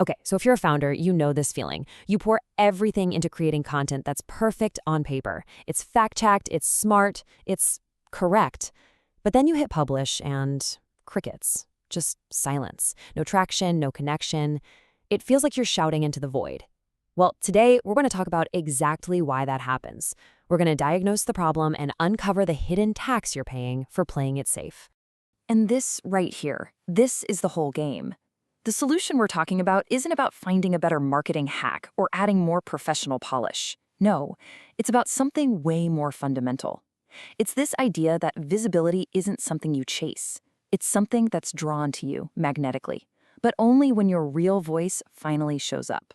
Okay, so if you're a founder, you know this feeling. You pour everything into creating content that's perfect on paper. It's fact-checked, it's smart, it's correct. But then you hit publish and crickets. Just silence. No traction, no connection. It feels like you're shouting into the void. Well, today we're going to talk about exactly why that happens. We're going to diagnose the problem and uncover the hidden tax you're paying for playing it safe. And this right here, this is the whole game. The solution we're talking about isn't about finding a better marketing hack or adding more professional polish. No, it's about something way more fundamental. It's this idea that visibility isn't something you chase. It's something that's drawn to you magnetically, but only when your real voice finally shows up.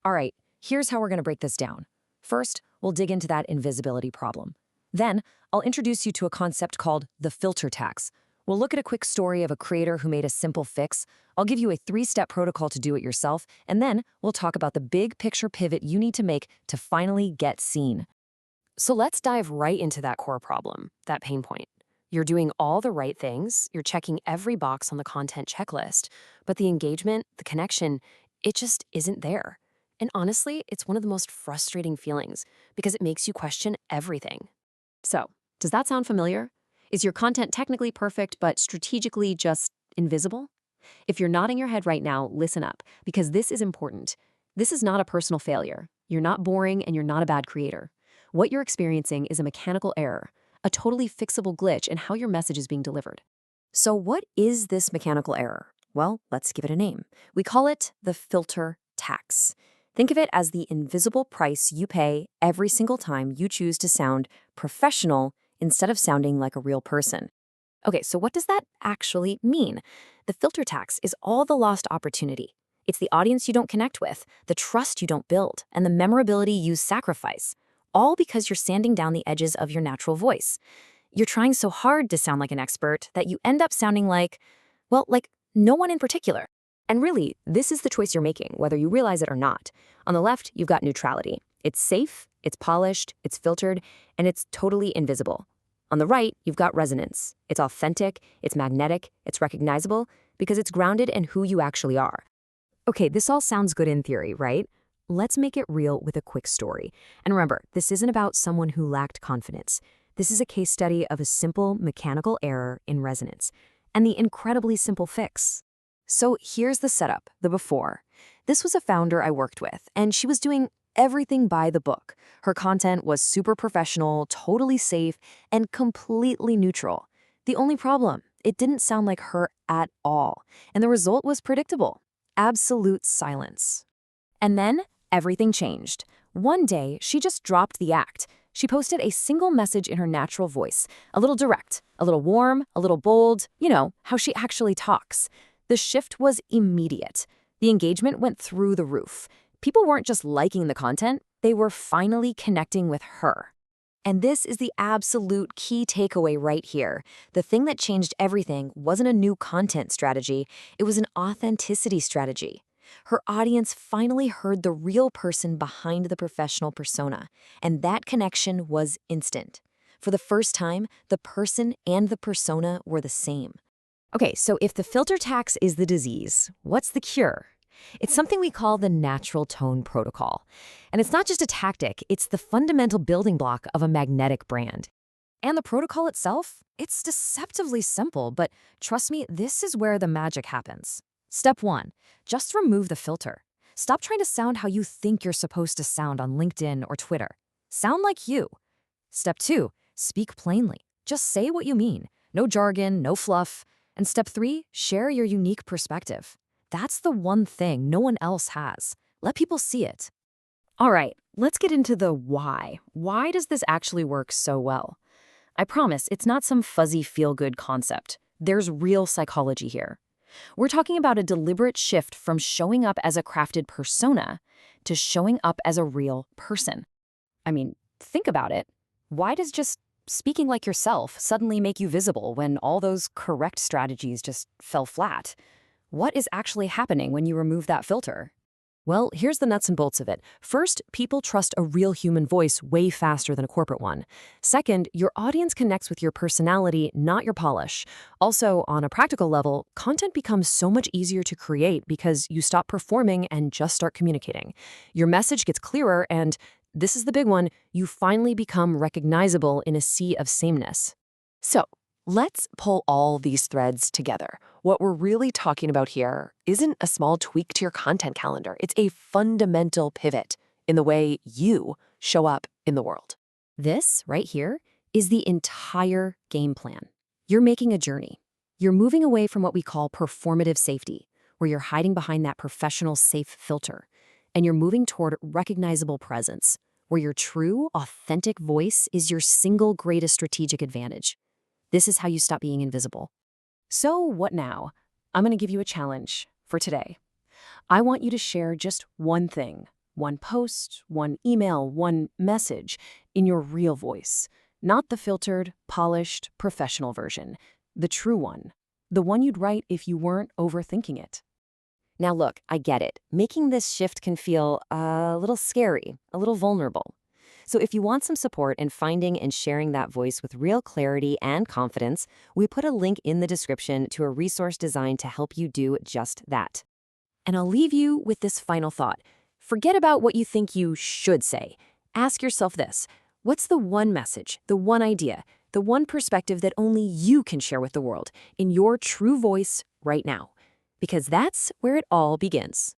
All right, here's how we're going to break this down. First, we'll dig into that invisibility problem. Then, I'll introduce you to a concept called the filter tax. We'll look at a quick story of a creator who made a simple fix. I'll give you a 3-step protocol to do it yourself, and then we'll talk about the big picture pivot you need to make to finally get seen. So let's dive right into that core problem, that pain point. You're doing all the right things, you're checking every box on the content checklist, but the engagement, the connection, it just isn't there. And honestly, it's one of the most frustrating feelings because it makes you question everything. So, does that sound familiar? Is your content technically perfect but strategically just invisible? If you're nodding your head right now, listen up, because this is important. This is not a personal failure. You're not boring and you're not a bad creator. What you're experiencing is a mechanical error, a totally fixable glitch in how your message is being delivered. So what is this mechanical error? Well, let's give it a name. We call it the filter tax. Think of it as the invisible price you pay every single time you choose to sound professional instead of sounding like a real person. Okay, so what does that actually mean? The filter tax is all the lost opportunity. It's the audience you don't connect with, the trust you don't build, and the memorability you sacrifice, all because you're sanding down the edges of your natural voice. You're trying so hard to sound like an expert that you end up sounding like, well, like no one in particular. And really, this is the choice you're making, whether you realize it or not. On the left, you've got neutrality. It's safe, it's polished, it's filtered, and it's totally invisible. On the right, you've got resonance. It's authentic, it's magnetic, it's recognizable, because it's grounded in who you actually are. Okay, this all sounds good in theory, right? Let's make it real with a quick story. And remember, this isn't about someone who lacked confidence. This is a case study of a simple mechanical error in resonance, and the incredibly simple fix. So here's the setup, the before. This was a founder I worked with, and she was doing everything by the book. Her content was super professional, totally safe, and completely neutral. The only problem, it didn't sound like her at all, and the result was predictable. Absolute silence. And then everything changed. One day, she just dropped the act. She posted a single message in her natural voice, a little direct, a little warm, a little bold, you know, how she actually talks. The shift was immediate. The engagement went through the roof. People weren't just liking the content, they were finally connecting with her. And this is the absolute key takeaway right here. The thing that changed everything wasn't a new content strategy, it was an authenticity strategy. Her audience finally heard the real person behind the professional persona, and that connection was instant. For the first time, the person and the persona were the same. Okay, so if the filter tax is the disease, what's the cure? It's something we call the natural tone protocol. And it's not just a tactic, it's the fundamental building block of a magnetic brand. And the protocol itself? It's deceptively simple, but trust me, this is where the magic happens. Step 1, just remove the filter. Stop trying to sound how you think you're supposed to sound on LinkedIn or Twitter. Sound like you. Step 2, speak plainly. Just say what you mean. No jargon, no fluff. And step 3, share your unique perspective. That's the one thing no one else has. Let people see it. All right, let's get into the why. Why does this actually work so well? I promise it's not some fuzzy feel-good concept. There's real psychology here. We're talking about a deliberate shift from showing up as a crafted persona to showing up as a real person. I mean, think about it. Why does just speaking like yourself suddenly make you visible when all those correct strategies just fell flat? What is actually happening when you remove that filter? Well, here's the nuts and bolts of it. First, people trust a real human voice way faster than a corporate one. Second, your audience connects with your personality, not your polish. Also, on a practical level, content becomes so much easier to create because you stop performing and just start communicating. Your message gets clearer, and this is the big one, you finally become recognizable in a sea of sameness. So, let's pull all these threads together. What we're really talking about here isn't a small tweak to your content calendar. It's a fundamental pivot in the way you show up in the world. This, right here, is the entire game plan. You're making a journey. You're moving away from what we call performative safety, where you're hiding behind that professional safe filter, and you're moving toward recognizable presence, where your true, authentic voice is your single greatest strategic advantage. This is how you stop being invisible. So what now? I'm going to give you a challenge for today. I want you to share just one thing, one post, one email, one message in your real voice, not the filtered, polished, professional version, the true one, the one you'd write if you weren't overthinking it. Now look, I get it. Making this shift can feel a little scary, a little vulnerable. So if you want some support in finding and sharing that voice with real clarity and confidence, we put a link in the description to a resource designed to help you do just that. And I'll leave you with this final thought. Forget about what you think you should say. Ask yourself this: what's the one message, the one idea, the one perspective that only you can share with the world in your true voice right now? Because that's where it all begins.